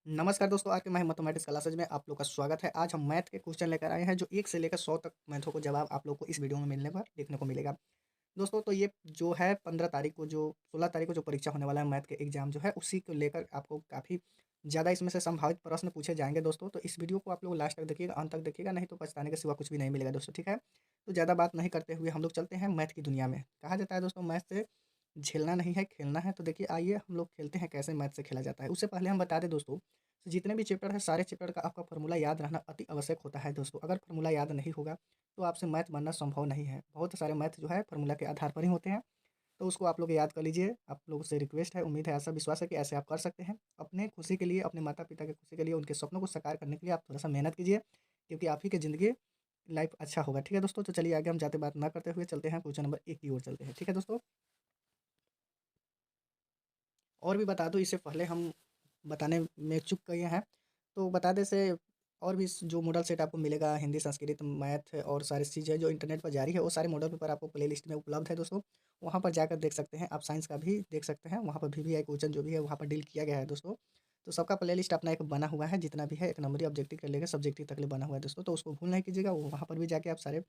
नमस्कार दोस्तों, आज के मैथमेटिक्स क्लासेज में आप लोग का स्वागत है। आज हम मैथ के क्वेश्चन लेकर आए हैं जो 1 से लेकर 100 तक मैथों को जवाब आप लोग को इस वीडियो में मिलने पर देखने को मिलेगा। दोस्तों तो ये जो है 15 तारीख को जो 16 तारीख को जो परीक्षा होने वाला है मैथ के एग्ज़ाम जो है उसी को लेकर आपको काफ़ी ज़्यादा इसमें से संभावित प्रश्न पूछे जाएँगे दोस्तों। तो इस वीडियो को आप लोग लास्ट तक देखिएगा, अंत तक देखिएगा, नहीं तो पछताने के सिवा कुछ भी नहीं मिलेगा दोस्तों, ठीक है? तो ज़्यादा बात नहीं करते हुए हम लोग चलते हैं मैथ की दुनिया में। कहा जाता है दोस्तों मैथ से झेलना नहीं है, खेलना है। तो देखिए आइए हम लोग खेलते हैं कैसे मैथ से खेला जाता है। उससे पहले हम बता दें दोस्तों, तो जितने भी चैप्टर हैं सारे चैप्टर का आपका फ़ॉर्मूला याद रहना अति आवश्यक होता है दोस्तों। अगर फ़ॉर्मूला याद नहीं होगा तो आपसे मैथ बनना संभव नहीं है। बहुत सारे मैथ जो है फ़ॉर्मूला के आधार पर ही होते हैं। तो उसको आप लोग याद कर लीजिए। आप लोगों से रिक्वेस्ट है, उम्मीद है, ऐसा विश्वास है कि ऐसे आप कर सकते हैं। अपने खुशी के लिए, अपने माता-पिता की खुशी के लिए, उनके सपनों को साकार करने के लिए आप थोड़ा-सा मेहनत कीजिए, क्योंकि आप ही की ज़िंदगी लाइफ़ अच्छा होगा। ठीक है दोस्तों? तो चलिए आगे हम ज़्यादा बात ना करते हुए चलते हैं क्वेश्चन नंबर 1 की ओर चलते हैं। ठीक है दोस्तों? और भी बता दूँ इससे पहले हम बताने में चूक गए हैं, तो बता दें से और भी जो मॉडल सेट आपको मिलेगा हिंदी, संस्कृत, मैथ और सारी चीज़ें जो इंटरनेट पर जारी है, वो सारे मॉडल पेपर आपको प्लेलिस्ट में उपलब्ध है दोस्तों। वहाँ पर जाकर देख सकते हैं। आप साइंस का भी देख सकते हैं, वहाँ पर भी क्वेश्चन जो भी है वहाँ पर डील किया गया है दोस्तों। तो सबका प्लेलिस्ट अपना एक बना हुआ है, जितना भी है 1 नंबरी ऑब्जेक्टिव से लेकर सब्जेक्टिव तक ले बना हुआ है दोस्तों। तो उसको भूल नहीं कीजिएगा, वो वहाँ पर भी जाके आप सारे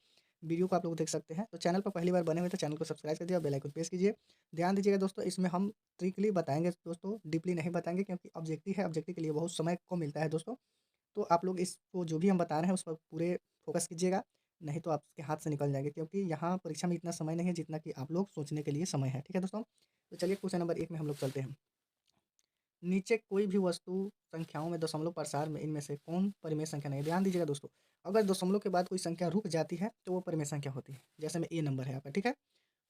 वीडियो को आप लोग देख सकते हैं। तो चैनल पर पहली बार बने हुए तो चैनल को सब्सक्राइब कर दिया और बेल आइकन प्रेस कीजिए। ध्यान दीजिएगा दोस्तों, इसमें हम ट्रिकली बताएँगे दोस्तों, डीपली नहीं बताएँगे, क्योंकि ऑब्जेक्टिव है, ऑब्जेक्टिव के लिए बहुत समय कम मिलता है दोस्तों। तो आप लोग इसको जो भी हम बता रहे हैं उस पर पूरे फ़ोकस कीजिएगा, नहीं तो आपके हाथ से निकल जाएँगे, क्योंकि यहाँ परीक्षा में इतना समय नहीं है जितना कि आप लोग सोचने के लिए समय है। ठीक है दोस्तों? तो चलिए क्वेश्चन नंबर 1 में हम लोग चलते हैं। नीचे कोई भी वस्तु संख्याओं में दशमलव प्रसार में इनमें से कौन परिमेय संख्या नहीं है? ध्यान दीजिएगा दोस्तों, अगर दशमलव के बाद कोई संख्या रुक जाती है तो वो परिमेय संख्या होती है। जैसे में ए नंबर है आपका, ठीक है?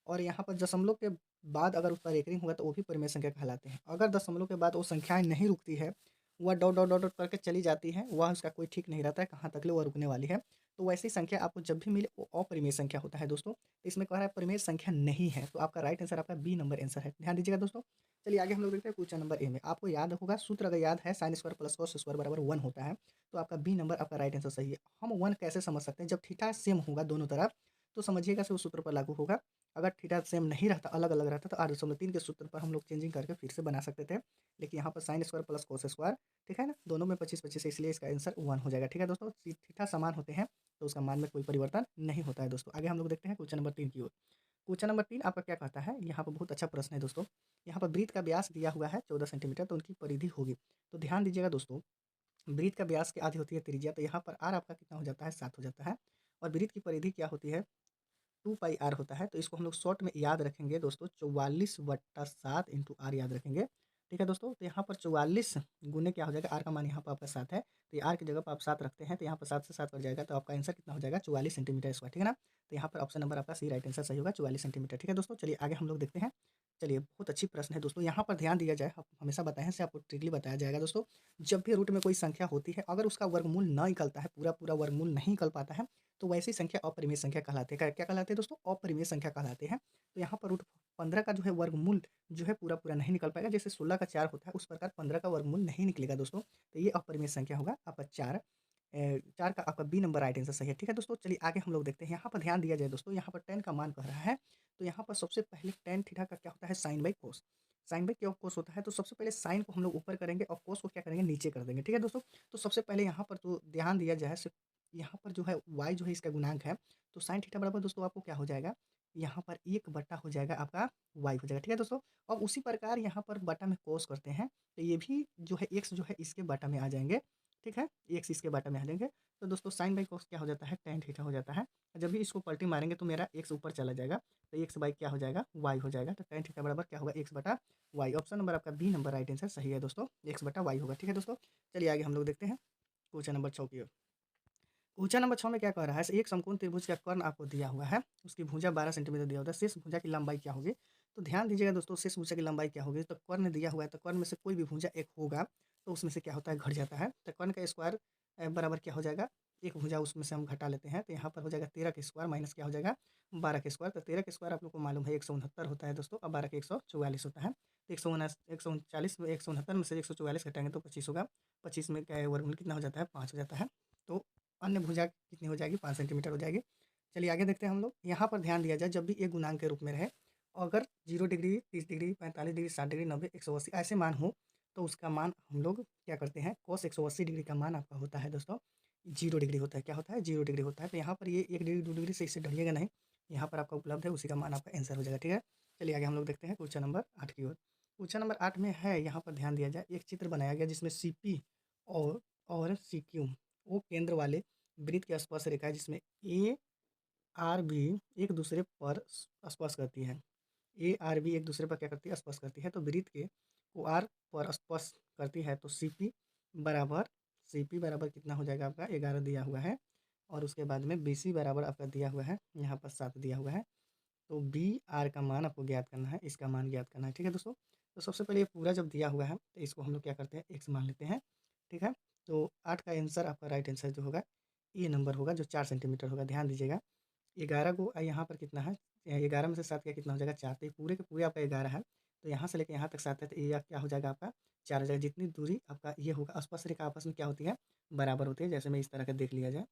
और यहाँ पर दशमलव के बाद अगर उसका रेकरिंग होगा तो वो भी परिमेय संख्या कहलाते हैं। अगर दशमलव के बाद वो संख्याएँ नहीं रुकती है, वह डॉट, डॉट, डॉट, डॉट करके चली जाती हैं, वह उसका कोई ठीक नहीं रहता है कहाँ तक ले वह रुकने वाली है। तो वैसी संख्या आपको जब भी मिले वो अपरिमेय संख्या होता है दोस्तों। तो इसमें कह रहा है परिमेय संख्या नहीं है, तो आपका राइट आंसर आपका बी नंबर आंसर है। ध्यान दीजिएगा दोस्तों। चलिए आगे हम लोग देखते हैं क्वेश्चन नंबर ए में। आपको याद होगा सूत्र अगर याद है sin square plus cos square बराबर 1 होता है, तो आपका बी नंबर आपका राइट आंसर सही है। हम 1 कैसे समझ सकते हैं? जब थीटा सेम होगा दोनों तरफ, तो समझिएगा से उस सूत्र पर लागू होगा। अगर थीटा सेम नहीं रहता, अलग-अलग रहता, तो 8.3 के सूत्र पर हम लोग चेंजिंग करके फिर से बना सकते थे। लेकिन यहाँ पर sin square plus cos square, ठीक है ना? दोनों में 25-25 है, इसलिए इसका आंसर 1 हो जाएगा। ठीक है दोस्तों? थीटा समान होते हैं, तो उसका मान में कोई परिवर्तन नहीं होता है दोस्तों। आगे हम लोग देखते हैं क्वेश्चन नंबर 3 की ओर। क्वेश्चन नंबर 3 आपका क्या कहता है? यहाँ पर बहुत अच्छा प्रश्न है दोस्तों। यहाँ पर वृत्त का व्यास दिया हुआ है 14 सेंटीमीटर, तो उनकी परिधि होगी। तो ध्यान दीजिएगा दोस्तों, वृत्त का व्यास की आधी होती है त्रिज्या, तो यहाँ पर r आपका कितना हो जाता है? 7 हो जाता है। और वृत्त की परिधि क्या होती है? 2 पाई r होता है। तो इसको हम लोग शॉर्ट में याद रखेंगे दोस्तों, 44/7 इंटू r याद रखेंगे। ठीक है दोस्तों? तो यहाँ पर 44 गुने क्या हो जाएगा? r का मान यहाँ पर आपका 7 है, तो ये r की जगह पर आप 7 रखते हैं, तो यहाँ पर 7 से 7 कट जाएगा, तो आपका आंसर कितना हो जाएगा? 44 सेंटीमीटर स्क्वायर, ठीक है ना? तो यहाँ पर ऑप्शन नंबर आपका सी राइट आंसर सही होगा, 44 सेंटीमीटर। ठीक है दोस्तों? चलिए आगे हम लोग देखते हैं। चलिए बहुत अच्छी प्रश्न है दोस्तों, यहाँ पर ध्यान दिया जाए, हम हमेशा बताएँ हैं से आपको ट्रिकली बताया जाएगा दोस्तों। जब भी रूट में कोई संख्या होती है, अगर उसका वर्गमूल ना निकलता है, पूरा-पूरा वर्गमूल नहीं निकल पाता है, तो वैसी संख्या अपरिमेय संख्या कहलाते हैं। क्या कहलाते हैं दोस्तों? अपरिमेय संख्या कहलाते हैं। तो यहाँ पर रूट 15 का जो है वर्गमूल जो है पूरा-पूरा नहीं निकल पाएगा। जैसे 16 का 4 होता है, उस प्रकार 15 का वर्गमूल नहीं निकलेगा दोस्तों। तो ये अपरिमेय संख्या होगा आपका 4। 4 का आपका बी नंबर राइट आंसर सही है। ठीक है दोस्तों? चलिए आगे हम लोग देखते हैं। यहाँ पर ध्यान दिया जाए दोस्तों, यहाँ पर tan का मान कह रहा है, तो यहाँ पर सबसे पहले tan थीटा का क्या होता है? sin by cos। sin by क्या cos होता है, तो सबसे पहले sin को हम लोग ऊपर करेंगे और cos को क्या करेंगे? नीचे कर देंगे। ठीक है दोस्तों? तो सबसे पहले यहाँ पर तो ध्यान दिया जाए, यहाँ पर जो है y जो है इसका गुणांक है, तो sin थीटा बराबर दोस्तों आपको क्या हो जाएगा? यहाँ पर 1 बटा हो जाएगा आपका y हो जाएगा। ठीक है दोस्तों? अब उसी प्रकार यहाँ पर बटा में cos करते हैं, तो ये भी जो है x जो है इसके बटा में आ जाएँगे। ठीक है? x इसके बटा में आ जाएँगे। तो दोस्तों sin बाई cos क्या हो जाता है? tan थीटा हो जाता है। जब भी इसको पलटी मारेंगे तो मेरा x ऊपर चला जाएगा, तो x बाई क्या हो जाएगा? y हो जाएगा। तो tan थीटा बराबर क्या होगा? x बटा y। ऑप्शन नंबर आपका बी नंबर राइट आंसर सही है दोस्तों, x बटा y होगा। ठीक है दोस्तों? चलिए आगे हम लोग देखते हैं क्वेश्चन नंबर 6 की ओर। क्वेश्चन नंबर 6 में क्या कह रहा है? एक समकोण त्रिभुज का कर्ण आपको दिया हुआ है, उसकी भुजा 12 सेंटीमीटर दिया हुआ है, शेष भुजा की लंबाई क्या होगी? तो ध्यान दीजिएगा दोस्तों, शेष भुजा की लंबाई क्या होगी? तो कर्ण दिया हुआ है, तो कर्ण में से कोई भी भुजा एक होगा, तो उसमें से क्या होता है? घट जाता है। तो कर्ण का स्क्वायर बराबर क्या हो जाएगा? एक भुजा उसमें से हम घटा लेते हैं, तो यहाँ पर हो जाएगा 13 का स्क्वायर माइनस क्या हो जाएगा? 12 का स्क्वायर। तो 13 का स्क्वायर आप लोग को मालूम है 169 होता है दोस्तों, और 12 का 144 होता है। तो 139 में 169 में से 144 घटाएंगे तो 25 होगा। 25 में क्या है? वर्गमूल कितना हो जाता है? 5 हो जाता है। तो अन्य भुजा कितनी हो जाएगी? 5 सेंटीमीटर हो जाएगी। चलिए आगे देखते हैं हम लोग। यहाँ पर ध्यान दिया जाए, जब भी ये गुणांक के रूप में रहे, अगर 0 डिग्री, 30 डिग्री, 45 डिग्री, 60 डिग्री, 90, 180 ऐसे मान हो, तो उसका मान हम लोग क्या करते हैं? cos 180 डिग्री का मान आपका होता है दोस्तों 0 डिग्री होता है। क्या होता है? 0 डिग्री होता है। तो यहाँ पर ये 1 डिग्री 2 डिग्री से इससे डरिएगा नहीं, यहाँ पर आपका उपलब्ध है, उसी का मान आपका आंसर हो जाएगा। ठीक है, चलिए आगे हम लोग देखते हैं क्वेश्चन नंबर 8 की ओर। क्वेश्चन नंबर 8 में है, यहाँ पर ध्यान दिया जाए, एक चित्र बनाया गया जिसमें CP और CQ वो केंद्र वाले वृत्त की स्पर्श रेखा है, जिसमें ARB एक दूसरे पर स्पर्श करती है। ARB एक दूसरे पर क्या करती है? स्पर्श करती है। तो वृत्त के को R पर स्पर्श करती है, तो बराबर CP बराबर कितना हो जाएगा आपका? 11 दिया हुआ है, और उसके बाद में BC बराबर आपका दिया हुआ है, यहाँ पर 7 दिया हुआ है। तो BR का मान आपको ज्ञात करना है, इसका मान ज्ञात करना है। ठीक है दोस्तों, तो सबसे पहले ये पूरा जब दिया हुआ है तो इसको हम लोग क्या करते हैं? x मान लेते हैं। ठीक है, तो 8 का आंसर आपका राइट आंसर जो होगा ये नंबर होगा, जो 4 सेंटीमीटर होगा। ध्यान दीजिएगा, 11 को यहाँ पर कितना है? 11 में से 7 का कितना हो जाएगा? 4। तो ये पूरे के पूरे आपका 11 है, तो यहाँ से लेकर यहाँ तक 7 है, तो ये क्या हो जाएगा आपका? 4 हो जाएगा। जितनी दूरी आपका ये होगा, स्पर्श रेखा आपस में क्या होती है? बराबर होती है। जैसे मैं इस तरह का देख लिया जाए,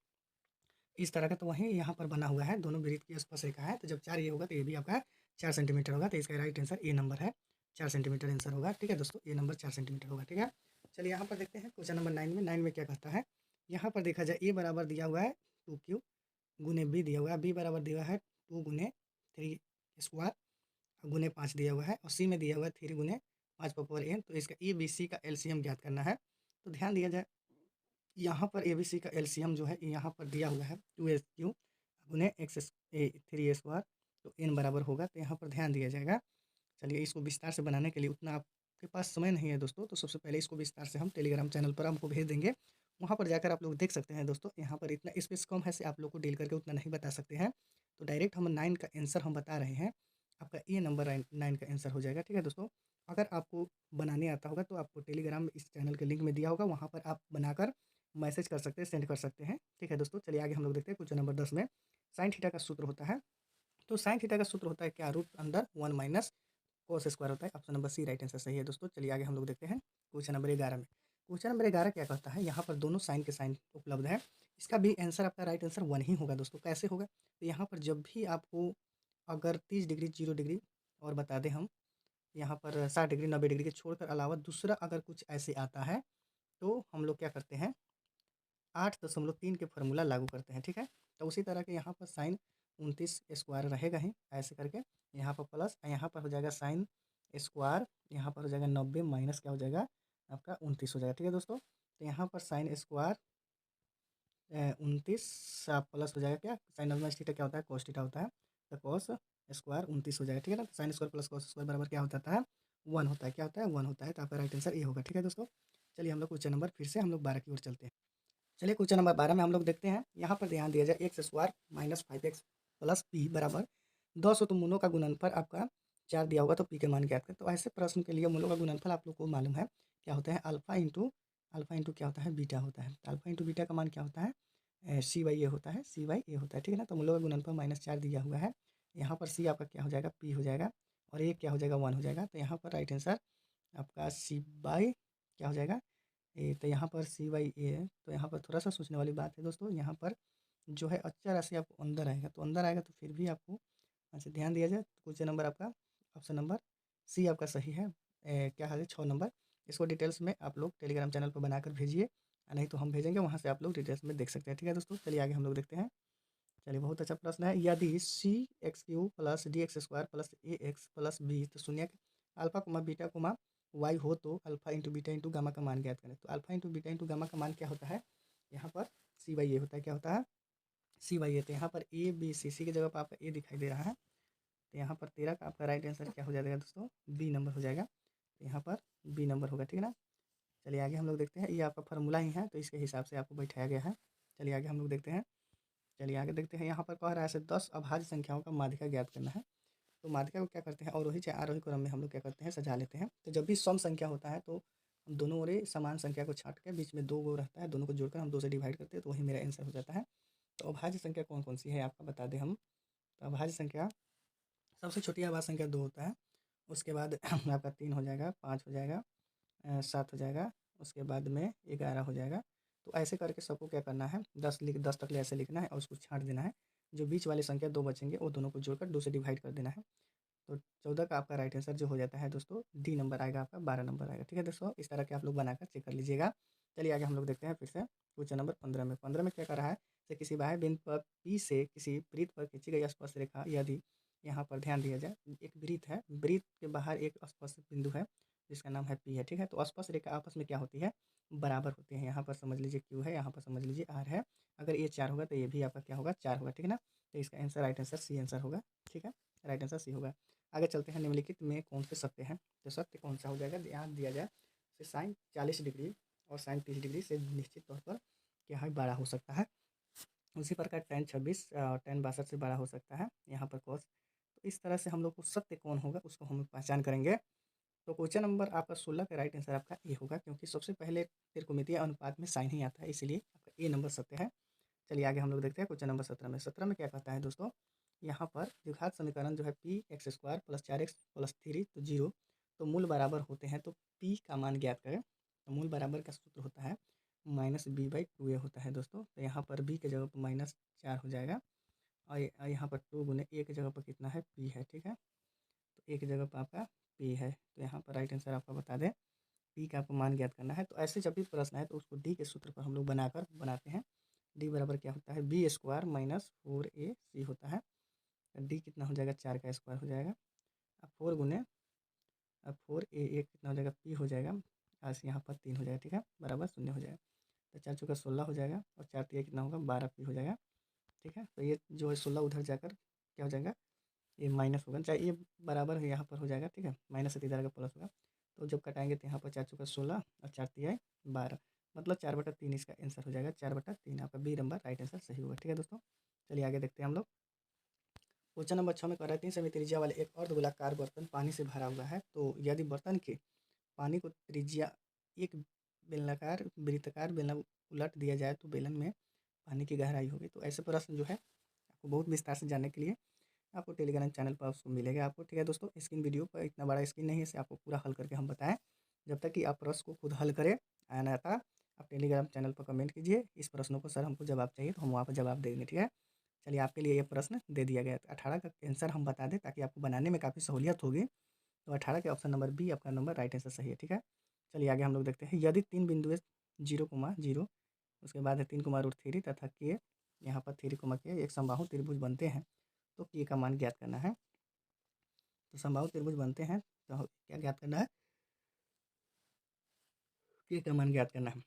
इस तरह का, तो वहीं यहाँ पर बना हुआ है, दोनों वृत्त की स्पर्श रेखा है। तो जब 4 ये होगा तो ये भी आपका 4 सेंटीमीटर होगा। तो इसका राइट आंसर ए नंबर है, 4 सेंटीमीटर आंसर होगा। ठीक है दोस्तों, ए नंबर 4 सेंटीमीटर होगा। ठीक है, चलिए यहाँ पर देखते हैं क्वेश्चन नंबर 9 में। 9 में क्या कहता है? यहाँ पर देखा जाए, ए बराबर दिया हुआ है 2Q गुने बी दिया हुआ है, बी बराबर दिया हुआ है 2 गुने 3 स्क्वायर गुने 5 दिया हुआ है, और सी में दिया हुआ है 3 गुने 5 पावर n। तो इसका ए बी सी का एलसीएम ज्ञात करना है। तो ध्यान दिया जाए, यहाँ पर ABC का एलसीएम जो है यहाँ पर दिया हुआ है 2SQ गुने एक्स 3 स्क्वायर, तो n बराबर होगा। तो यहाँ पर ध्यान दिया जाएगा। चलिए, इसको विस्तार से बनाने के लिए उतना आपके पास समय नहीं है दोस्तों, तो सबसे पहले इसको विस्तार से हम टेलीग्राम चैनल पर हमको भेज देंगे, वहाँ पर जाकर आप लोग देख सकते हैं दोस्तों। यहाँ पर इतना स्पेस कम है से आप लोग को डील करके उतना नहीं बता सकते हैं। तो डायरेक्ट हम 9 का आंसर हम बता रहे हैं, आपका ए नंबर 9 का आंसर हो जाएगा। ठीक है दोस्तों, अगर आपको बनाने आता होगा तो आपको टेलीग्राम में इस चैनल के लिंक में दिया होगा, वहाँ पर आप बनाकर मैसेज कर सकते हैं, सेंड कर सकते हैं। ठीक है दोस्तों, चलिए आगे हम लोग देखते हैं क्वेश्चन नंबर 10 में। साइन थीटा का सूत्र होता है, तो साइन थीटा का सूत्र होता है क्या? रूट अंदर 1 माइनस कोस स्क्वायर होता है। Option number C right answer सही है दोस्तों। चलिए आगे हम लोग देखते हैं क्वेश्चन नंबर 11 में। क्वेश्चन नंबर 11 क्या कहता है? यहाँ पर दोनों साइन के साइन उपलब्ध है, इसका भी आंसर आपका राइट आंसर 1 ही होगा दोस्तों। कैसे होगा? तो यहाँ पर जब भी आपको अगर 30 डिग्री 0 डिग्री और बता दें हम, यहाँ पर 60 डिग्री 90 डिग्री के छोड़कर अलावा दूसरा अगर कुछ ऐसे आता है, तो हम लोग क्या करते हैं? 8.3 के फार्मूला लागू करते हैं। ठीक है, तो उसी तरह के यहाँ पर साइन 29 स्क्वायर रहेगा ही, ऐसे करके यहाँ पर प्लस, यहाँ पर हो जाएगा साइन स्क्वायर, यहाँ पर हो जाएगा 90 माइनस क्या हो जाएगा? आपका 29 हो जाएगा। ठीक है दोस्तों, तो यहाँ पर साइन स्क्वायर 29 प्लस हो जाएगा क्या? साइन माइनस थीटा क्या होता है? कॉस थीटा होता है, तो कॉस स्क्वायर 29 हो जाएगा। ठीक है ना, तो sine square plus cos square बराबर क्या हो जाता है? 1 होता है। क्या होता है? 1 होता है। तो आपका राइट आंसर ये होगा। ठीक है दोस्तों, चलिए हम लोग क्वेश्चन नंबर फिर से हम लोग 12 की ओर चलते हैं। चलिए क्वेश्चन नंबर 12 में हम लोग देखते हैं, यहाँ पर ध्यान दिया जाए, x square minus 5x plus P बराबर 200। तो मूलों का गुणनफल आपका 4 दिया होगा, तो पी के मान ज्ञात करें। तो ऐसे प्रश्न के लिए मूलों का गुणनफल आप लोग को मालूम है क्या होता है? अल्फा इंटू क्या होता है? बीटा होता है। तो अल्फा इंटू बीटा का मान क्या होता है? CY होता है, CY होता है। ठीक है ना, तो मूलों का गुणनफल -4 दिया हुआ है, यहाँ पर C आपका क्या हो जाएगा? P हो जाएगा, और ये क्या हो जाएगा? 1 हो जाएगा। तो यहाँ पर राइट आंसर आपका CY क्या हो जाएगा? तो यहाँ पर CY है। तो यहाँ पर थोड़ा सा सोचने वाली बात है दोस्तों, यहाँ पर जो है अच्चर राशि आपको अंदर आएगा, तो अंदर आएगा तो फिर भी आपको अच्छा ध्यान दिया जाए। तो क्वेश्चन नंबर आपका ऑप्शन नंबर सी आपका सही है। क्या है? 6 नंबर। इसको डिटेल्स में आप लोग टेलीग्राम चैनल पर बनाकर भेजिए, नहीं तो हम भेजेंगे, वहाँ से आप लोग डिटेल्स में देख सकते हैं। ठीक है दोस्तों, चलिए आगे हम लोग देखते हैं। चलिए, बहुत अच्छा प्रश्न है। यदि CX³ plus DX square plus AX plus B, तो शून्य alpha comma beta comma Y हो, तो alpha into beta into gamma का मान ज्ञात करें। तो alpha into beta into gamma का मान क्या होता है? यहाँ पर CY होता है। क्या होता है? CY। तो यहाँ पर ABC की जगह पर आपका ए दिखाई दे रहा है, तो यहाँ पर 13 का आपका राइट आंसर क्या हो जाएगा दोस्तों? बी नंबर हो जाएगा। तो यहाँ पर बी नंबर होगा। ठीक है ना, चलिए आगे हम लोग देखते हैं। ये आपका फार्मूला ही है, तो इसके हिसाब से आपको बैठाया गया है। चलिए आगे हम लोग देखते हैं। चलिए आगे देखते हैं, यहाँ पर कह रहा है ऐसे 10 अभाज्य संख्याओं का माध्यिका ज्ञात करना है। तो माध्यिका को क्या करते हैं? अवरोही चाहे आरोही क्रम में हम लोग क्या करते हैं? सजा लेते हैं। तो जब भी सम संख्या होता है, तो हम दोनों ओर समान संख्या को छाट के बीच में 2 गो रहता है, दोनों को जोड़कर हम 2 से डिवाइड करते हैं, तो वही मेरा आंसर हो जाता है। तो अभाज्य संख्या कौन कौन सी है आपका बता दें हम। तो अभाज्य संख्या, सबसे छोटी अभाज्य संख्या 2 होता है, उसके बाद आपका 3 हो जाएगा, 5 हो जाएगा, 7 हो जाएगा, उसके बाद में 11 हो जाएगा। तो ऐसे करके सबको क्या करना है? 10 तक ले ऐसे लिखना है, और उसको छाँट देना है। जो बीच वाली संख्या 2 बचेंगे, वो दोनों को जोड़कर 2 से डिवाइड कर देना है। तो 14 का आपका राइट आंसर जो हो जाता है दोस्तों, डी नंबर आएगा, आपका 12 नंबर आएगा। ठीक है दोस्तों, इस तरह के आप लोग बनाकर चेक कर लीजिएगा। चलिए आगे हम लोग देखते हैं फिर से क्वेश्चन नंबर 15 में। 15 में क्या कर रहा है, तो किसी बाह्य बिंदु पर P से किसी वृत्त पर खींची गई स्पर्श रेखा यदि यहाँ पर ध्यान दिया जाए, एक वृत्त है, वृत्त के बाहर एक स्पर्श बिंदु है जिसका नाम है P है, ठीक है। तो स्पर्श रेखा आपस में क्या होती है, बराबर होती है। यहाँ पर समझ लीजिए Q है, यहाँ पर समझ लीजिए R है। अगर ये 4 होगा तो ये भी आपका क्या होगा, 4 होगा, ठीक है ना। तो इसका answer, right answer C answer होगा, ठीक है। राइट आंसर सी होगा। आगे चलते हैं, निम्नलिखित में कौन से सत्य हैं, तो सत्य कौन सा हो जाएगा, ध्यान दिया जाए तो साइन 40 डिग्री और साइन 30 डिग्री से निश्चित तौर पर क्या है, बड़ा हो सकता है। उसी प्रकार tan 26 tan 62 से बड़ा हो सकता है यहाँ पर cos। तो इस तरह से हम लोग को सत्य कौन होगा उसको हम पहचान करेंगे। तो क्वेश्चन नंबर आपका 16 का राइट आंसर आपका ए होगा, क्योंकि सबसे पहले त्रिकोणमितीय अनुपात में साइन ही आता है, इसलिए आपका ए नंबर सत्य है। चलिए आगे हम लोग देखते हैं क्वेश्चन नंबर 17 में। 17 में क्या कहता है दोस्तों, यहाँ पर द्विघात समीकरण जो है P x square plus 4x plus 3 तो 0, तो मूल बराबर होते हैं, तो पी का मान ज्ञात करें। तो मूल बराबर का सूत्र होता है -b/2a होता है दोस्तों। तो यहाँ पर b के जगह पर -4 हो जाएगा और यहाँ पर 2 गुने a की जगह पर कितना है, p है, ठीक है। तो a की जगह पर आपका p है, तो यहाँ पर राइट आंसर आपका बता दें, p का आपको मान ज्ञात करना है। तो ऐसे जब भी प्रश्न है तो उसको d के सूत्र पर हम लोग बनाते हैं। d बराबर क्या होता है, b स्क्वायर माइनस 4ac होता है। d कितना हो जाएगा, 4 का स्क्वायर हो जाएगा। अब 4 गुने, अब 4a कितना हो जाएगा, p हो जाएगा, आज यहाँ पर 3 हो जाएगा, ठीक है, बराबर 0 हो जाएगा। तो 4 चौका 16 हो जाएगा और 4 तिया कितना होगा, 12p हो जाएगा, ठीक है। तो ये जो है 16 उधर जाकर क्या हो जाएगा, ये माइनस होगा, चाहे ये बराबर है यहाँ पर हो जाएगा, ठीक है। माइनस से इधर का प्लस होगा, तो जब कटाएंगे तो यहाँ पर 4 चौका 16 और 4 तिया 12, मतलब 4/3 इसका आंसर हो जाएगा। 4/3 आपका बी नंबर राइट आंसर सही होगा, ठीक है दोस्तों। चलिए आगे देखते हैं हम लोग। क्वेश्चन नंबर 6 में कह रहा है 3 सेमी त्रिज्या वाले एक अर्धगोलाकार बर्तन पानी से भरा हुआ है, तो यदि बर्तन के पानी को त्रिज्या एक बेलनाकार वृत्ताकार बेलन उलट दिया जाए तो बेलन में पानी की गहराई होगी। तो ऐसे प्रश्न जो है आपको बहुत विस्तार से जानने के लिए आपको टेलीग्राम चैनल पर उसको मिलेगा आपको, ठीक है दोस्तों। स्क्रीन वीडियो पर इतना बड़ा स्क्रीन नहीं है, इसे आपको पूरा हल करके हम बताएं। जब तक कि आप प्रश्न को खुद हल करें आया था, आप टेलीग्राम चैनल पर कमेंट कीजिए इस प्रश्नों को, सर हमको जवाब चाहिए, तो हम वहाँ पर जवाब दे देंगे, ठीक है। चलिए आपके लिए ये प्रश्न दे दिया गया है। 18 का आंसर हम बता दें ताकि आपको बनाने में काफ़ी सहूलियत होगी। तो 18 के ऑप्शन नंबर बी आपका नंबर राइट आंसर सही है, ठीक है। चलिए आगे हम लोग देखते हैं, यदि 3 बिंदु 0,0 उसके बाद है 3,√3 तथा के, यहाँ पर 3, एक समबाहु त्रिभुज बनते हैं, तो के का मान ज्ञात करना है। तो समबाहु त्रिभुज बनते हैं तो क्या ज्ञात करना है, के का मान ज्ञात करना है।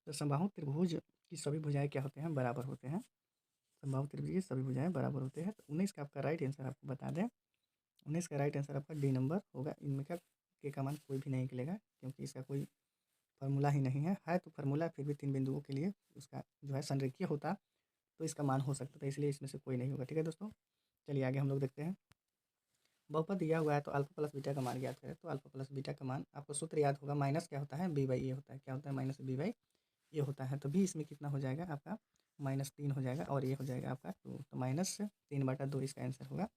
तो समबाहु त्रिभुज की सभी भुजाएं क्या होते हैं, बराबर होते हैं। समबाहु त्रिभुज की सभी भुजाएं बराबर होते हैं। तो 19 का आपका राइट आंसर आपको बता दें, 19 का राइट आंसर आपका डी नंबर होगा। इनमें का के का मान कोई भी नहीं निकलेगा, क्योंकि इसका कोई फार्मूला ही नहीं है तो फार्मूला फिर भी 3 बिंदुओं के लिए उसका जो है संरेखीय होता तो इसका मान हो सकता था, इसलिए इसमें से कोई नहीं होगा, ठीक है दोस्तों। चलिए आगे हम लोग देखते हैं, बहुपद दिया हुआ है तो अल्फा प्लस बीटा का मान ज्ञात करें। तो अल्फा प्लस बीटा का मान आपको सूत्र याद होगा, माइनस क्या होता है, b/a होता है, क्या होता है, -b/a होता है। तो b इसमें कितना हो जाएगा आपका, -3 हो जाएगा और ये हो जाएगा आपका 2, तो -3/2 इसका आंसर होगा।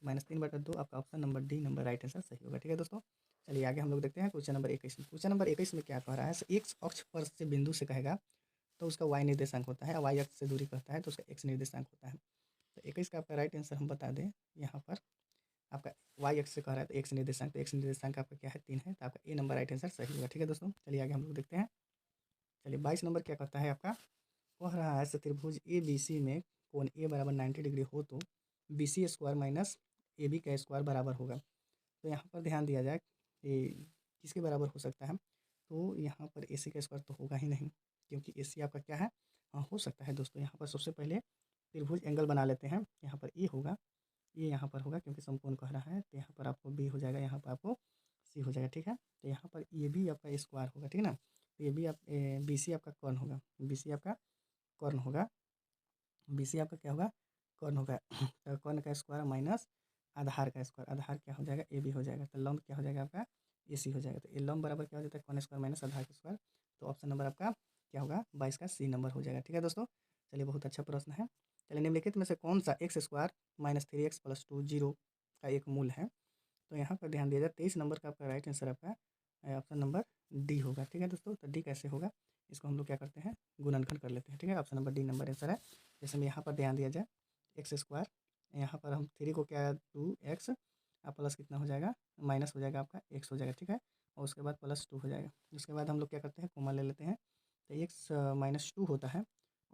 -3/2 आपका option number D number right answer सही होगा, ठीक है दोस्तों। चलिए आगे हम लोग देखते हैं क्वेश्चन नंबर 21 में। क्वेश्चन नंबर 21 में क्या कह रहा है, एक अक्ष पर से बिंदु से कहेगा तो उसका y निर्देशांक होता है, y अक्ष से दूरी कहता है तो उसका x निर्देशांक होता है। तो 21 का आपका राइट आंसर हम बता दें, यहाँ पर आपका y अक्ष से कह रहा है तो x निर्देशांक, तो x निर्देशांक आपका क्या है, 3 है, तो आपका ए नंबर राइट आंसर सही होगा, ठीक है दोस्तों। चलिए आगे हम लोग देखते हैं। चलिए 22 नंबर क्या कहता है आपका, कह रहा है त्रिभुज ए बी सी में कोण ए बराबर 90 डिग्री हो तो B C square minus A B का स्क्वायर बराबर होगा। तो यहाँ पर ध्यान दिया जाए कि किसके बराबर हो सकता है, तो यहाँ पर ए सी का स्क्वायर तो होगा ही नहीं, क्योंकि ए सी आपका क्या है, हाँ हो सकता है दोस्तों। यहाँ पर सबसे पहले त्रिभुज एंगल बना लेते हैं, यहाँ पर ए होगा, ये यहाँ पर होगा क्योंकि समकोण कह रहा है, तो यहाँ पर आपको बी हो जाएगा, यहाँ पर आपको सी हो जाएगा, ठीक है। तो यहाँ पर ये भी आपका स्क्वायर होगा, ठीक है ना। तो ये भी आप बी सी आपका कर्ण होगा, बी सी आपका कर्ण होगा, बी सी आपका क्या होगा, कर्ण होगा। तो कर्ण का स्क्वायर माइनस आधार का स्क्वायर, आधार क्या हो जाएगा, ए बी हो जाएगा, तो लंब क्या हो जाएगा आपका ए सी हो जाएगा। तो ये लंब बराबर क्या हो जाता है, कर्ण स्क्वायर माइनस आधार का स्क्वायर। तो ऑप्शन नंबर आपका क्या होगा, 22 का सी नंबर हो जाएगा, ठीक है दोस्तों। चलिए बहुत अच्छा प्रश्न है। चलिए निम्नलिखित में से कौन सा एक्स स्क्वायर -3x + 2 0 का एक मूल है। तो यहाँ पर ध्यान दिया जाए 23 नंबर का आपका राइट आंसर आपका ऑप्शन नंबर डी होगा, ठीक है दोस्तों। तो डी कैसे होगा, इसको हम लोग क्या करते हैं, गुणनखंड कर लेते हैं, ठीक है। Option number D number answer है। जैसे में यहाँ पर ध्यान दिया जाए एक्स स्क्वायर, यहाँ पर हम 3 को क्या 2x प्लस कितना हो जाएगा, माइनस हो जाएगा आपका x हो जाएगा, ठीक है। और उसके बाद +2 हो जाएगा। उसके बाद हम लोग क्या करते हैं, कोमा ले लेते हैं। तो एक्स -2 होता है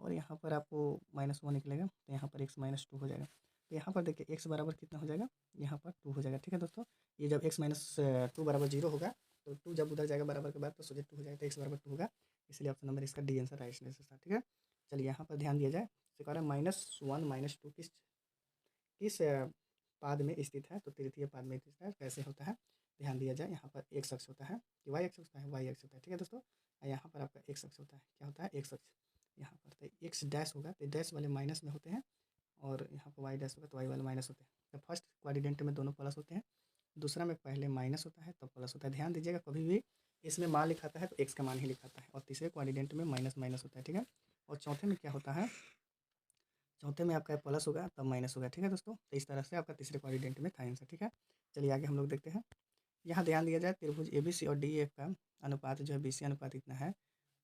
और यहाँ पर आपको -1 निकलेगा, तो यहाँ पर एक्स -2 हो जाएगा। तो यहाँ पर देखिए एक्स बराबर कितना हो जाएगा, यहाँ पर 2 हो जाएगा। ठीक है दोस्तों, ये जब एक्स -2 बराबर 0 होगा तो 2 जब उधर जाएगा बराबर के बाद तो सीधे 2 हो जाएगा, तो एक्स बराबर 2 होगा, इसलिए ऑप्शन नंबर इसका डी आंसर राइट आंसर था। ठीक है, चलिए यहाँ पर ध्यान दिया जाए। तो कह रहा है -1 -2 किस पाद में स्थित है, तो तृतीय पाद में स्थित है। कैसे होता है, ध्यान दिया जाए। यहाँ पर एक्स अक्ष होता है कि वाई अक्ष होता है, वाई अक्ष होता है। ठीक है दोस्तों, और यहाँ पर आपका एक्स अक्ष होता है, क्या होता है, एक्स अक्ष। यहाँ पर तो एक्स डैश होगा तो डैश वाले माइनस में होते हैं, और यहाँ पर वाई डैश होगा तो वाई वाले माइनस होते हैं। तो फर्स्ट क्वाड्रेंट में दोनों प्लस होते हैं, दूसरा में पहले माइनस होता है तब प्लस होता है। ध्यान दीजिएगा, कभी भी इसमें मान लिखाता है तो एक्स का मान ही लिखाता है, और तीसरे क्वाड्रेंट में माइनस माइनस होता है। ठीक है, और चौथे में क्या होता है, चौथे में आपका प्लस होगा तब माइनस होगा। ठीक है दोस्तों, तो इस तरह से आपका तीसरे क्वाड्रेंट में था आंसर। ठीक है, चलिए आगे हम लोग देखते हैं। यहाँ ध्यान दिया जाए, त्रिभुज ए बी सी और डी एफ का अनुपात जो है बी सी अनुपात इतना है,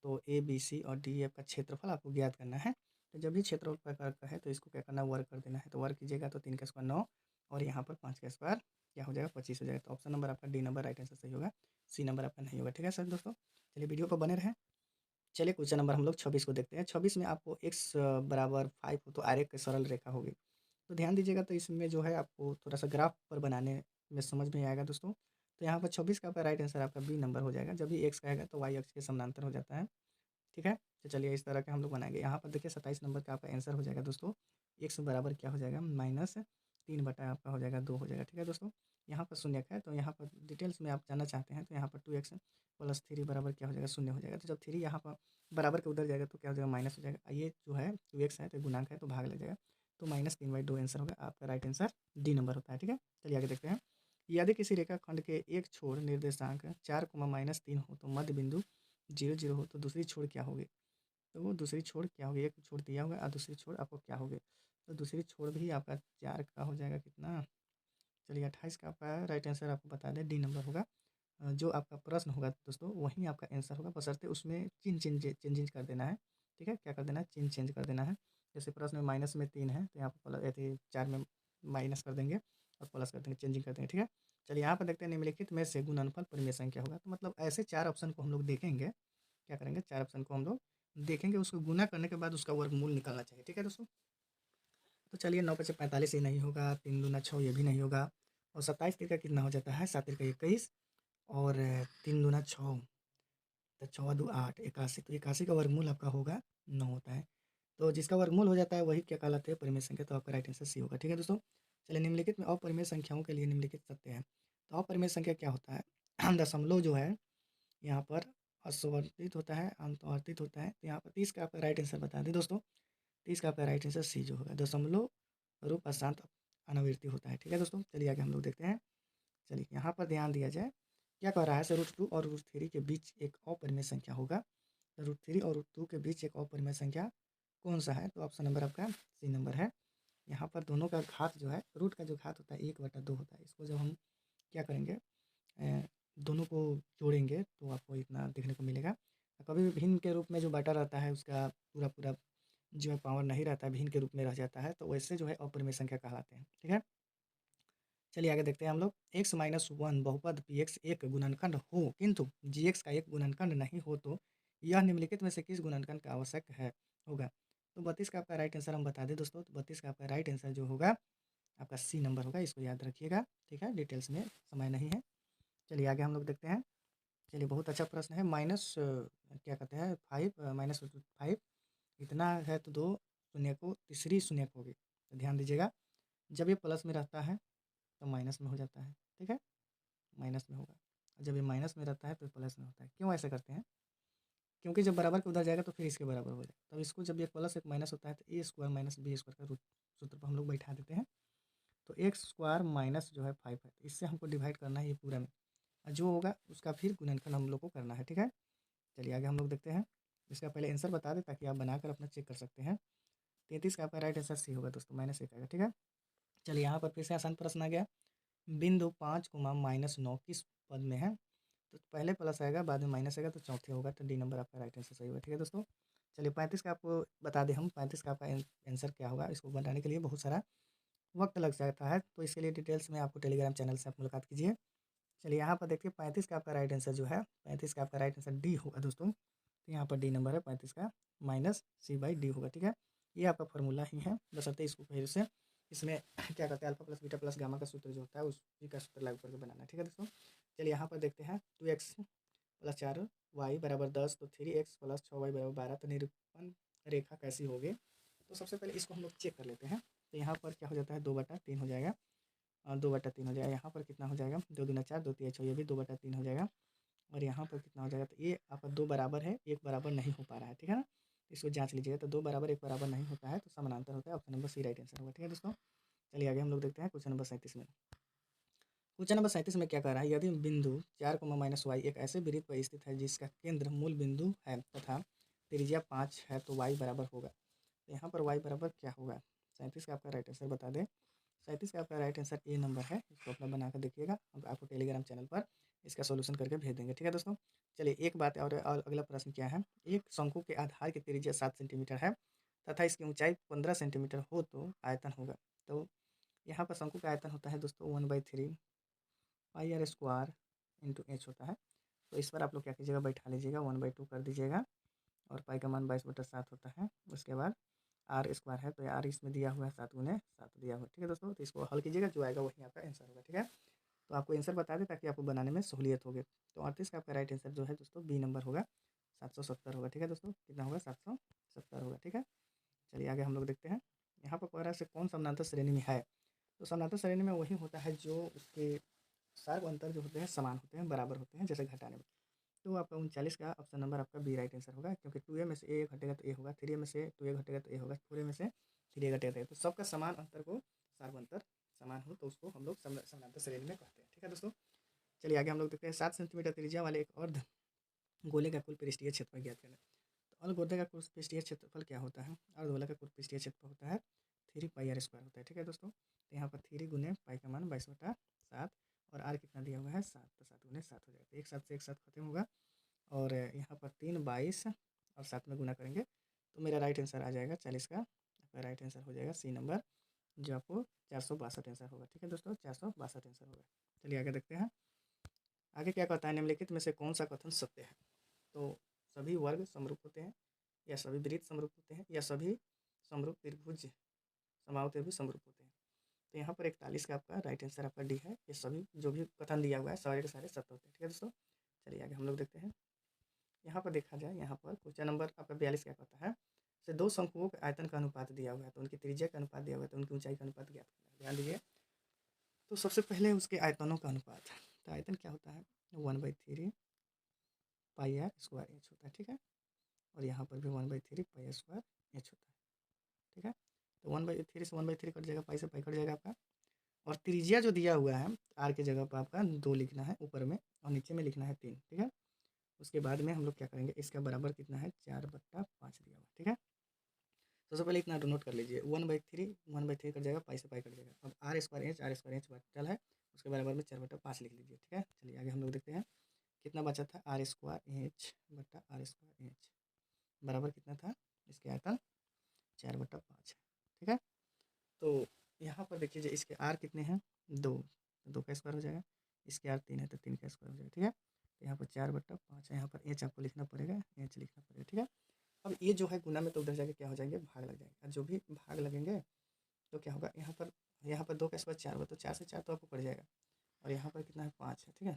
तो ए बी सी और डी एफ का क्षेत्रफल आपको ज्ञात करना है। तो जब भी क्षेत्रफल प्रकार का है तो इसको क्या करना है, वर्ग कर देना है। तो वर्ग कीजिएगा तो 3 का स्क्वायर 9, और यहाँ पर 5 का स्क्वायर क्या हो जाएगा, 25 हो जाएगा। तो ऑप्शन नंबर आपका डी नंबर राइट आंसर सही होगा, सी नंबर आपका नहीं होगा। ठीक है सर दोस्तों, चलिए वीडियो को बने रहें। चलिए क्वेश्चन नंबर हम लोग 26 को देखते हैं। 26 में आपको x बराबर 5 हो तो आरेख की सरल रेखा होगी। तो ध्यान दीजिएगा, तो इसमें जो है आपको थोड़ा सा ग्राफ पर बनाने में समझ में आएगा दोस्तों। तो यहाँ पर 26 का आपका राइट आंसर आपका बी नंबर हो जाएगा। जब भी एक्स का आएगा तो वाई अक्ष के समानांतर हो जाता है। ठीक है, तो चलिए इस तरह के हम लोग बनाएंगे। यहाँ पर देखिए 27 नंबर का आपका आंसर हो जाएगा दोस्तों, एक्स बराबर क्या हो जाएगा, -3 बटा आपका हो जाएगा 2 हो जाएगा। ठीक है दोस्तों, यहाँ पर शून्य है, तो यहाँ पर डिटेल्स में आप जानना चाहते हैं तो यहाँ पर 2x + 3 बराबर क्या हो जाएगा, 0 हो जाएगा। तो जब 3 यहाँ पर बराबर के उधर जाएगा तो क्या हो जाएगा, माइनस हो जाएगा। ये जो है 2x है तो गुणांक है तो भाग लग जाएगा, तो -3/2 आंसर होगा आपका। राइट आंसर डी नंबर होता है। ठीक है, चलिए आगे देखते हैं। यदि किसी रेखा खंड के एक छोर निर्देशांक 4, -3 हो तो मध्य बिंदु 0 0 हो तो दूसरी छोर क्या होगी। तो वो दूसरी छोर क्या होगी, एक छोर दिया होगा और दूसरी छोर आपको क्या होगी। तो दूसरी छोर भी आपका 4 का हो जाएगा कितना, चलिए 28 का आपका राइट आंसर आपको बता दें, डी नंबर होगा। जो आपका प्रश्न होगा दोस्तों वहीं आपका आंसर होगा, बशर्ते उसमें चेंज कर देना है। ठीक है, क्या कर देना है, चेंज कर देना है। जैसे प्रश्न में -3 है तो यहाँ पर प्लस, ऐसे 4 में माइनस कर देंगे और प्लस कर देंगे, चेंजिंग कर देंगे। ठीक है, चलिए यहाँ पर देखते हैं, निम्नलिखित में से गुणनफल परिमेय संख्या होगा। तो मतलब ऐसे 4 ऑप्शन को हम लोग देखेंगे, क्या करेंगे, 4 ऑप्शन को हम लोग देखेंगे, उसको गुना करने के बाद उसका वर्गमूल निकालना चाहिए। ठीक है दोस्तों, तो चलिए 9 × 5 = 45 ये नहीं होगा, 3 दूना 6 ये भी नहीं होगा, और 27 तिरका कितना हो जाता है, 7 तिरका 21, और 3 दूना 6, तो 6 2 8, 81। तो 81 का वर्गमूल आपका होगा 9 होता है। तो जिसका वर्गमूल हो जाता है वही क्या कहलाते हैं, परिमेय संख्या। तो आपका राइट आंसर सी होगा। ठीक है दोस्तों, चलिए निम्नलिखित में अपरिमेय संख्याओं के लिए निम्नलिखित सत्य है। तो अपरिमेय संख्या क्या होता है, दशमलव जो है यहाँ पर असवर्तित होता है, अंतवर्तित होता है। तो यहाँ पर 30 का आपका राइट आंसर बता दें दोस्तों, 30 का आपका राइट आंसर सी जो होगा, दशमलव रूप अशांत अनावृत्ति होता है। ठीक है दोस्तों, चलिए आगे हम लोग देखते हैं। चलिए यहाँ पर ध्यान दिया जाए, क्या कह रहा है, √2 और √3 के बीच एक अपरिमेय संख्या होगा। √3 और √2 के बीच एक अपरिमेय संख्या कौन सा है, तो ऑप्शन नंबर आपका सी नंबर है। यहाँ पर दोनों का घात जो है, रूट का जो घात होता है 1/2 होता है। इसको जब हम क्या करेंगे, दोनों को जोड़ेंगे तो आपको इतना देखने को मिलेगा। कभी भी भिन्न के रूप में जो बांटा रहता है उसका पूरा पूरा जो है पावर नहीं रहता है, भिन्न के रूप में रह जाता है, तो वैसे जो है अपरिमेय संख्या कहलाते हैं। ठीक है, चलिए आगे देखते हैं हम लोग। x-1 बहुपद px एक गुणनखंड हो किंतु gx का एक गुणनखंड नहीं हो तो यह निम्नलिखित में से किस गुणनखंड का आवश्यक है होगा। तो 32 का आपका राइट आंसर हम बता दें दोस्तों, तो 32 का आपका राइट आंसर जो होगा आपका सी नंबर होगा, इसको याद रखिएगा। ठीक है, डिटेल्स में समय नहीं है। चलिए आगे हम लोग देखते हैं। चलिए बहुत अच्छा प्रश्न है, माइनस क्या कहते हैं 5, -5 इतना है तो 2 शून्य को तीसरी शून्य को होगी। तो ध्यान दीजिएगा, जब ये प्लस में रहता है तो माइनस में हो जाता है। ठीक है, माइनस में होगा, और जब ये माइनस में रहता है तो प्लस में होता है। क्यों ऐसा करते हैं, क्योंकि जब बराबर के उधर जाएगा तो फिर इसके बराबर हो जाएगा। तब इसको जब एक प्लस एक माइनस होता है तो a² - b² का रूट सूत्र पर हम लोग बैठा देते हैं। तो x² जो है 5 है, तो इससे हमको डिवाइड करना है ये पूरा में, और जो होगा उसका फिर गुणनखंड हम लोग को करना है। ठीक है, चलिए आगे हम लोग देखते हैं। इसका पहले आंसर बता दें ताकि आप बनाकर अपना चेक कर सकते हैं। 33 का आपका राइट आंसर सी होगा दोस्तों, -1 आएगा। ठीक है, चलिए यहाँ पर फिर से आसान प्रश्न आ गया। बिंदु 5, -9 किस पद में है, तो पहले प्लस आएगा बाद में माइनस आएगा तो चौथे होगा, तो डी नंबर आपका राइट आंसर सही होगा। ठीक है दोस्तों, चलिए 35 का आपको बता दें हम, 35 का आपका आंसर क्या होगा। इसको बनाने के लिए बहुत सारा वक्त लग जाता है, तो इसके लिए डिटेल्स में आपको टेलीग्राम चैनल से आप मुलाकात कीजिए। चलिए यहाँ पर देखिए 35 का आपका राइट आंसर जो है, 35 का आपका राइट आंसर डी होगा दोस्तों। तो यहाँ पर डी नंबर है 35 का माइनस सी बाई डी होगा। ठीक है, ये आपका फॉर्मूला ही है, बशर्ते इसको फिर से इसमें क्या करते हैं alpha plus beta plus gamma का सूत्र जो होता है उसी का सूत्र लागू करके बनाना है। ठीक है दोस्तों, चलिए यहाँ पर देखते हैं 2x प्लस 4y बराबर 10, तो 3x प्लस 6y बराबर 12, तो निरूपण रेखा कैसी होगी। तो सबसे पहले इसको हम लोग चेक कर लेते हैं। तो यहाँ पर क्या हो जाता है 2/3 हो जाएगा, 2/3 हो जाएगा। यहाँ पर कितना हो जाएगा 2 दूना 4, 2 तिया 6, ये भी 2/3 हो जाएगा। और यहाँ पर कितना हो जाएगा, तो ये आपका 2 बराबर है, 1 बराबर नहीं हो पा रहा है। ठीक है ना, इसको जांच लीजिएगा। तो 2 बराबर 1 बराबर नहीं होता है तो समानांतर होता है। Option number C right answer होगा। ठीक है दोस्तों, चलिए आगे हम लोग देखते हैं क्वेश्चन नंबर 37 में। क्वेश्चन नंबर 37 में क्या कह रहा है, यदि बिंदु 4, -y एक ऐसे वृत्त पर स्थित है जिसका केंद्र मूल बिंदु है तथा त्रिज्या 5 है तो y बराबर होगा। तो यहाँ पर y बराबर क्या होगा, 37 का आपका राइट आंसर बता दें। 37 का आपका राइट आंसर ए नंबर है, इसको अपना बना कर देखिएगा। हम आपको टेलीग्राम चैनल पर इसका सोल्यूशन करके भेज देंगे। ठीक है दोस्तों, चलिए एक बात और अगला प्रश्न क्या है, एक शंकु के आधार की त्रिज्या 7 सेंटीमीटर है तथा इसकी ऊंचाई 15 सेंटीमीटर हो तो आयतन होगा। तो यहाँ पर शंकु का आयतन होता है दोस्तों 1/3 पाई आर स्क्वायर इंटू एच होता है। तो इस पर आप लोग क्या कीजिएगा, बैठा लीजिएगा, 1/2 कर दीजिएगा और पाई का मान 22/7 होता है। उसके बाद आर स्क्वायर है तो आर इसमें दिया हुआ है 7 × 7 दिया हुआ है। ठीक है दोस्तों, तो इसको हल कीजिएगा, जो आएगा वही आपका आंसर होगा। ठीक है, तो आपको आंसर बता दें ताकि आपको बनाने में सहूलियत होगी। तो 38 का आपका राइट आंसर जो है दोस्तों बी नंबर होगा, 770 होगा। ठीक है दोस्तों, कितना होगा 770 होगा। ठीक है, चलिए आगे हम लोग देखते हैं। यहाँ पर कह रहा है से कौन समानांतर श्रेणी में है। तो समानांतर श्रेणी में वही होता है जो उसके सार्ग अंतर जो होते हैं समान होते हैं, बराबर होते हैं, जैसे घटाने में। तो आपका 39 का ऑप्शन नंबर आपका बी राइट आंसर होगा, क्योंकि 2a में से a घटेगा तो a होगा, 3a में से 2a घटेगा तो a होगा, 4a में से 3a घटेगा तो सबका समान अंतर को सार्ग अंतर समान हो तो उसको हम लोग समानांतर श्रेणी में कहते हैं। ठीक है दोस्तों, चलिए आगे हम लोग देखते हैं 7 सेंटीमीटर त्रिज्या वाले एक अर्ध गोले का कुल पृष्ठीय क्षेत्रफल ज्ञात करें। तो अर्ध गोले का कुल पृष्ठीय क्षेत्रफल क्या होता है, अर्ध गोले का कुल पृष्ठीय क्षेत्रफल होता है 3 पाई आर स्क्वायर होता है। ठीक है दोस्तों, तो यहाँ पर 3 गुने पाई का मान 22/7 और आर कितना दिया हुआ है 7, तो 7 गुने 7 हो जाएगा, तो एक साथ से एक साथ खत्म होगा। और यहाँ पर 3 22 और 7 में गुना करेंगे तो मेरा राइट आंसर आ जाएगा 40 का आपका राइट आंसर हो जाएगा सी नंबर, जो आपको 462 आंसर होगा। ठीक है दोस्तों, 462 आंसर होगा। चलिए आगे देखते हैं, आगे क्या कहता है, निम्नलिखित में से कौन सा कथन सत्य है। तो सभी वर्ग समरूप होते हैं, या सभी वृत्त समरूप होते हैं, या सभी समरूप त्रिभुज समबाहु त्रिभुज समरूप होते हैं। तो यहाँ पर 41 का आपका राइट आंसर आपका डी है, ये सभी जो भी कथन दिया हुआ है सारे के सारे सत्य होते हैं। ठीक है दोस्तों, चलिए आगे हम लोग देखते हैं। यहाँ पर देखा जाए, यहाँ पर क्वेश्चन नंबर आपका 42 क्या कहता है, से दो शंकुओं के आयतन का अनुपात दिया हुआ है, तो उनकी त्रिज्या का अनुपात दिया हुआ है, तो उनकी ऊंचाई का अनुपात ज्ञात करना है। ध्यान दीजिए, तो सबसे पहले उसके आयतनों का अनुपात, तो आयतन क्या होता है 1/3 पाई आर स्क्वायर एच होता है। ठीक है, और यहाँ पर भी 1/3 पाई आर स्क्वायर एच होता है। ठीक है, तो 1/3 से 1/3 कट जाएगा, पाई से पाई कट जाएगा आपका। और त्रिज्या जो दिया हुआ है आर के जगह पर आपका 2 लिखना है ऊपर में, और नीचे में लिखना है 3। ठीक है, उसके बाद में हम लोग क्या करेंगे, इसका बराबर कितना है 4/5 दिया हुआ। ठीक है, सबसे पहले इतना नोट कर लीजिए, 1/3 कट जाएगा, पाई से पाई कट जाएगा। अब आर स्क्वायर एच बचल है, उसके बराबर में 4/5 लिख लीजिए। ठीक है, चलिए आगे हम लोग देखते हैं कितना बचा था, आर स्क्वायर एच बटा आर स्क्वायर एच बराबर कितना था, इसके आयतन 4/5 है। ठीक है, तो यहाँ पर देखिए इसके आर कितने हैं 2, तो 2 का स्क्वायर हो जाएगा, इसके आर 3 है तो 3 का स्क्वायर हो जाएगा। ठीक है, तो यहाँ पर 4/5 है, यहाँ पर एच आपको लिखना पड़ेगा, एच लिखना पड़ेगा। ठीक है, अब ये जो है गुना में तो उधर जाके क्या हो जाएंगे, भाग लग जाएंगे, और जो भी भाग लगेंगे तो क्या होगा, यहाँ पर 2 का स्क्वायर 4 तो 4 से 4 तो आपको पड़ जाएगा, और यहाँ पर कितना है 5 है। ठीक है,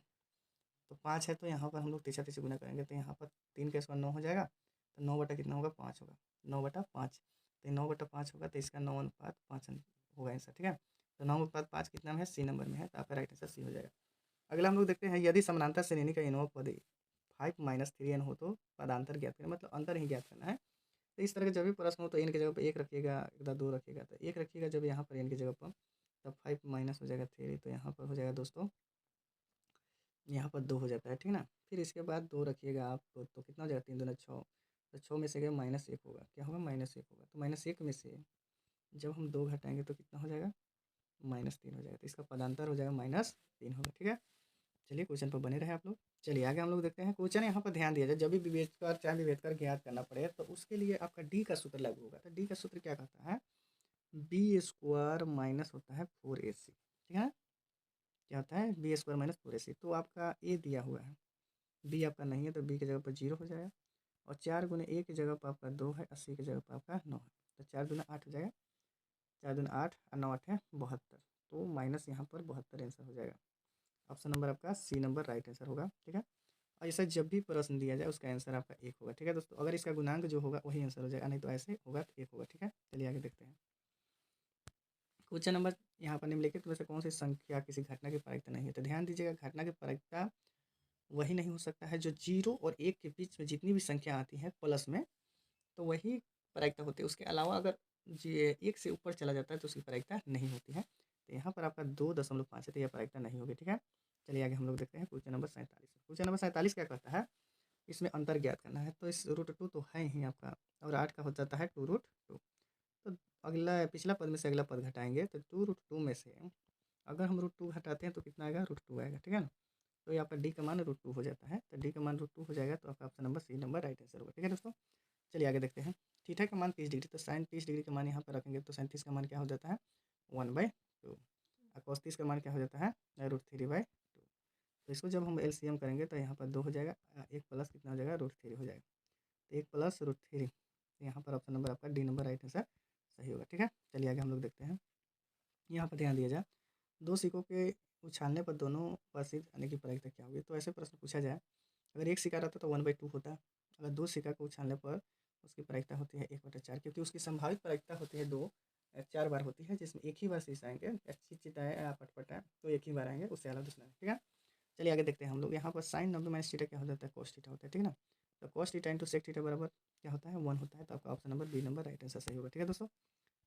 तो 5 है, तो यहाँ पर हम लोग तीसरा तीसरा गुना करेंगे, तो यहाँ पर 3 का स्क्वायर 9 हो जाएगा, तो 9 बटा कितना होगा 5 होगा, 9/5, तो 9/5 होगा, तो इसका 9:5 होगा आंसर। ठीक है, तो 9/5 कितना में है, सी नंबर में है, तो आपका राइट आंसर सी हो जाएगा। अगला हम लोग देखते हैं, यदि समानांतर श्रेणी का इनोवा पद 5 - 3n हो तो पदांतर ज्ञात करें, मतलब अंतर ही ज्ञात करना है। तो इस तरह के जब भी प्रश्न हो तो एन की जगह पर 1 रखिएगा, इधर 2 रखिएगा, तो 1 रखिएगा जब यहाँ पर एन की जगह पर, तब 5 माइनस हो जाएगा 3, तो यहाँ पर हो जाएगा दोस्तों, यहाँ पर 2 हो जाता है। ठीक ना, फिर इसके बाद 2 रखिएगा आप, तो कितना हो जाएगा 3 दूना 6, तो 6 में से गया -1 होगा, क्या होगा -1 होगा, तो -1 में से जब हम 2 घटाएंगे तो कितना हो जाएगा -3 हो जाएगा, तो इसका पदांतर हो जाएगा -3 होगा। ठीक है, चलिए क्वेश्चन पर बने रहे आप लोग। चलिए आगे हम लोग देखते हैं क्वेश्चन, यहाँ पर ध्यान दिया जाए, जब भी विभेदकर चाहे विभेदकर ज्ञात करना पड़े तो उसके लिए आपका डी का सूत्र लागू होगा। तो डी का सूत्र क्या कहता है, बी स्क्वायर माइनस होता है 4ac। ठीक है, क्या होता है बी स्क्वायर माइनस 4ac, तो आपका ए दिया हुआ है, बी आपका नहीं है, तो बी की जगह पर 0 हो जाएगा, और 4 गुने 1 की जगह पर आपका 2 है, 80 की जगह पर आपका 9 है। तो 4 दूना 8 हो जाएगा, 4 दूना 8 और 9 8 है 72। तो माइनस यहाँ पर 72 आंसर हो जाएगा। ऑप्शन नंबर आपका सी नंबर राइट आंसर होगा। ठीक है, और ऐसा जब भी प्रश्न दिया जाए उसका आंसर आपका 1 होगा। ठीक है दोस्तों, अगर इसका गुणांक जो होगा वही आंसर हो जाएगा, नहीं तो ऐसे होगा तो 1 होगा। ठीक है, चलिए आगे देखते हैं। क्वेश्चन नंबर यहाँ पर निम्नलिखित में से कौन सी संख्या किसी घटना की प्रायिकता नहीं है। तो ध्यान दीजिएगा, घटना की प्रायिकता वही नहीं हो सकता है जो 0 और 1 के बीच में जितनी भी संख्या आती है प्लस में, तो वही प्रायिकता होती है। उसके अलावा अगर ये 1 से ऊपर चला जाता है तो उसकी प्रायिकता नहीं होती है। तो यहाँ पर आपका 2.5 है, तो यह प्रायिकता नहीं होगी। ठीक है, चलिए आगे हम लोग देखते हैं क्वेश्चन नंबर 47। क्वेश्चन नंबर 47 क्या कहता है, इसमें अंतर ज्ञात करना है। तो इस √2 तो है ही आपका, और 8 का हो जाता है 2√2। तो अगला पिछला पद में से अगला पद घटाएंगे तो 2√2 में से अगर हम √2 घटाते हैं तो कितना आएगा, √2 आएगा। ठीक है ना, तो ये आपका डी का मान √2 हो जाता है। तो डी का मान √2 हो जाएगा, तो आपका option number C number right answer होगा। ठीक है दोस्तों, चलिए आगे देखते हैं। थीटा का मान 30 डिग्री, तो साइन 30 डिग्री का मान यहाँ पर रखेंगे तो साइन 30 का मान क्या हो जाता है 1/2। और cos 30 का मान क्या हो जाता है √3/2। तो इसको जब हम एलसीएम करेंगे तो यहाँ पर 2 हो जाएगा, एक प्लस कितना हो जाएगा √3 हो जाएगा। तो 1 प्लस √3, तो यहाँ पर ऑप्शन नंबर आपका डी नंबर राइट आंसर सही होगा। ठीक है, चलिए आगे हम लोग देखते हैं। यहाँ पर ध्यान दिया जाए, दो सिक्कों के उछालने पर दोनों पर से आने की प्रायिकता क्या होगी। तो ऐसे प्रश्न पूछा जाए, अगर एक सिक्का रहता तो 1/2 होता। अगर दो सिक्का को उछालने पर उसकी प्रायिकता होती है 1/4, क्योंकि उसकी संभावित प्रायिकता होती है 2, 4 बार होती है, जिसमें एक ही बार शीश आएंगे, चित है या पटपट है तो एक ही बार आएंगे, उससे अलावा दूसरा नहीं। ठीक है, चलिए आगे देखते हैं हम लोग। यहाँ पर साइन 90 माइनस थीटा क्या हो जाता है, cos थीटा होता है। ठीक है ना, तो cos theta into sec theta बराबर क्या होता है 1 होता है। तो आपका option number B number right answer सही होगा। ठीक है दोस्तों,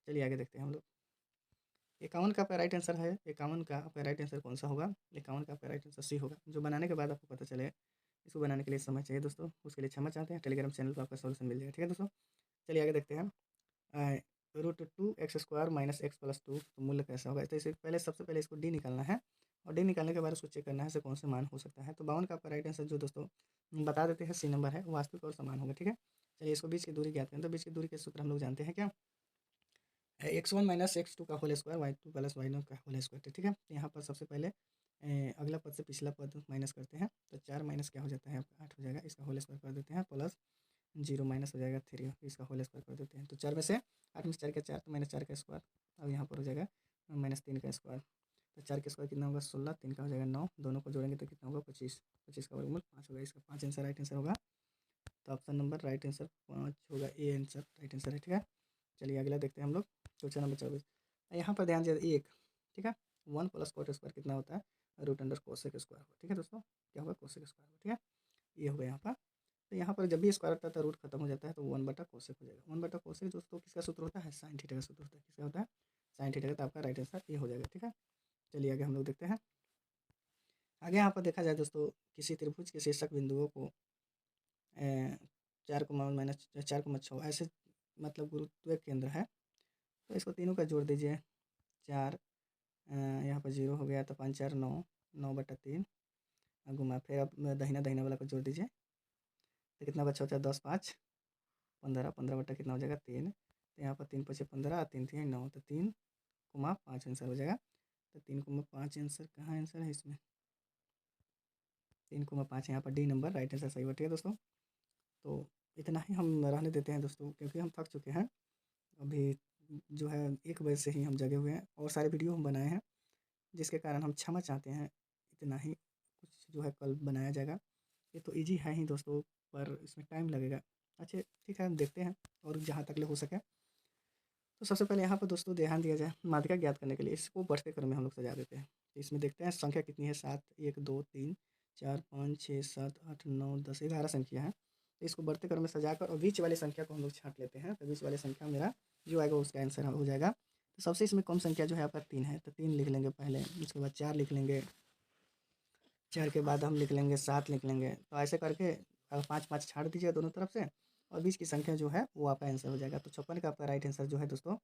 चलिए आगे देखते हैं हम लोग। 51 का आपका राइट आंसर है, 51 का आपका राइट आंसर कौन सा होगा, 51 का आपका राइट आंसर सी होगा। जो बनाने के बाद आपको पता चले, इसको बनाने के लिए समय चाहिए दोस्तों, उसके लिए क्षमा चाहते हैं। टेलीग्राम चैनल पर आपका सोल्यूशन मिल जाएगा। ठीक है दोस्तों, चलिए आगे देखते हैं। √2x² माइनस एक्स प्लस 2, तो मूल्य कैसा होगा। तो इसे पहले सबसे पहले इसको डी निकालना है, और डी निकालने के बाद उसको चेक करना है से कौन से मान हो सकता है। तो 52 का आपका राइट आंसर जो दोस्तों बता देते हैं सी नंबर है, वास्तविक और समान होगा। ठीक है, चलिए इसको बीच की दूरी ज्ञात करें। तो बीच की दूरी के सूत्र हम लोग जानते हैं क्या, x1 माइनस x2 का whole square, y2 plus y0 का होल स्क्वायर। ठीक है, यहाँ पर सबसे पहले अगला पद से पिछला पद माइनस करते हैं, तो 4 माइनस क्या हो जाता है आपका 8 हो जाएगा, इसका होल स्क्वायर कर देते हैं, प्लस 0 माइनस हो जाएगा 3, इसका होल स्क्वायर कर देते हैं। तो 4 में से 8 में से 4 का 4, तो -4 का स्क्वायर, अब यहाँ पर हो जाएगा -3 का स्क्वायर। तो 4 का स्क्वायर कितना होगा 16, 3 का हो जाएगा 9, दोनों को जोड़ेंगे तो कितना होगा 25, 25 का वर्गमूल 5 होगा। इसका 5 आंसर राइट आंसर होगा। तो ऑप्शन नंबर राइट आंसर 5 होगा, ए आंसर राइट आंसर है। ठीक है, चलिए अगला देखते हैं हम लोग। क्वेश्चन नंबर 24, यहाँ पर ध्यान दीजिए एक। ठीक है, 1 प्लस कोट स्क्वायर कितना होता है √कोसेक स्क्वायर। ठीक है दोस्तों, क्या होगा कोसेक स्क्वायर। ठीक है, ये होगा यहाँ पर। तो यहाँ पर जब भी स्क्वायर आता है तो रूट खत्म हो जाता है, तो 1/कोसेक हो जाएगा। 1/कोसेक दोस्तों किसका सूत्र होता है, साइन थीटा का सूत्र होता है। किसका होता है, साइन थीटा का। तो आपका राइट आंसर ये हो जाएगा। ठीक है, चलिए आगे हम लोग देखते हैं। आगे यहाँ पर देखा जाए दोस्तों, किसी त्रिभुज के शीर्षक बिंदुओं को 4,-6 ऐसे मतलब गुरुत्व केंद्र है, तो इसको तीनों का जोड़ दीजिए। 4 यहाँ पर 0 हो गया, तो 5 4 9, 9/3 घुमा, फिर अब दहिना दहिना वाला को जोड़ दीजिए, तो कितना बचा होता है 10 5 15, 15 बटा कितना हो जाएगा 3। तो यहाँ पर 3 5 15, 3 3 9, तो 3,5 आंसर हो जाएगा। तो 3,5 आंसर कहाँ आंसर है इसमें, 3,5 यहाँ पर डी नंबर राइट आंसर सही बैठेगा दोस्तों। तो इतना ही हम रहने देते हैं दोस्तों, क्योंकि हम थक चुके हैं अभी, जो है 1 बजे से ही हम जगे हुए हैं, और सारे वीडियो हम बनाए हैं, जिसके कारण हम क्षमा चाहते हैं। इतना ही कुछ जो है कल बनाया जाएगा। ये तो इजी है ही दोस्तों, पर इसमें टाइम लगेगा। अच्छा ठीक है, हम देखते हैं और जहाँ तक ले हो सके। तो सबसे पहले यहाँ पर दोस्तों ध्यान दिया जाए, माध्यिका ज्ञात करने के लिए इसको बढ़ते क्रम में हम लोग सजा देते हैं। तो इसमें देखते हैं संख्या कितनी है, 7, 1 2 3 4 5 6 7 8 9 10 11 संख्या है। तो इसको बढ़ते क्रम में सजाकर और बीच वाली संख्या को हम लोग छाँट लेते हैं। तो बीच वाली संख्या मेरा जो आएगा उसका आंसर हो जाएगा। तो सबसे इसमें कम संख्या जो है आपका 3 है, तो 3 लिख लेंगे पहले, उसके बाद 4 लिख लेंगे, 4 के बाद हम लिख लेंगे 7 लिख लेंगे। तो ऐसे करके 5 5 छाड़ दीजिए दोनों तरफ से, और बीच की संख्या जो है वो आपका आंसर हो जाएगा। तो 56 का आपका राइट आंसर जो है दोस्तों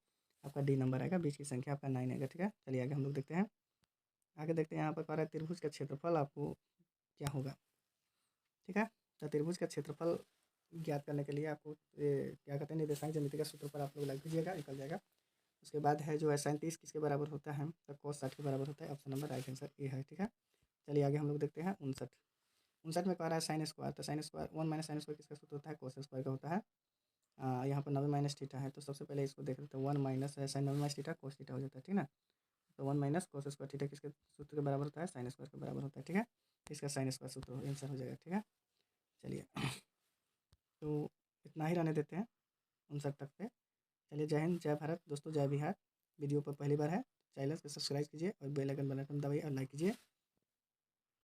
आपका डी नंबर आएगा, बीच की संख्या आपका 9 आएगा। ठीक है, चलिए आगे हम लोग देखते हैं। आगे देखते हैं यहाँ पर कह रहा है त्रिभुज का क्षेत्रफल आपको क्या होगा। ठीक है, तो त्रिभुज का क्षेत्रफल ज्ञात करने के लिए आपको क्या कहते हैं, निर्देशांक ज्यामिति का सूत्र पर आप लोग लग दीजिएगा, निकल जाएगा। उसके बाद है जो है 37 किसके बराबर होता है, तो cos 60 के बराबर होता है। Option number right answer A है। ठीक है, चलिए आगे हम लोग देखते हैं 59। 59 में कह रहा है साइन स्क्वायर, तो sine square 1 minus sine square किसका सूत्र होता है, कोस स्क्वायर का होता है। यहाँ पर 90 माइनस थीटा है, तो सबसे पहले इसको देख लेते हैं। 1 माइनस है sine 90 minus theta cos theta हो जाता है, ठीक ना। तो 1 माइनस कोस स्क्वायर थीटा किसके सूत्र के बराबर होता है, साइन स्क्वायर के बराबर होता है, ठीक है। इसका साइन स्क्वायर सूत्र आंसर हो जाएगा, ठीक है। चलिए तो इतना ही रहने देते हैं 59 तक पे। चलिए जय हिंद, जय भारत दोस्तों, जय बिहार। वीडियो पर पहली बार है, चैनल को सब्सक्राइब कीजिए और बेल आइकन बटन दबाइए और लाइक कीजिए।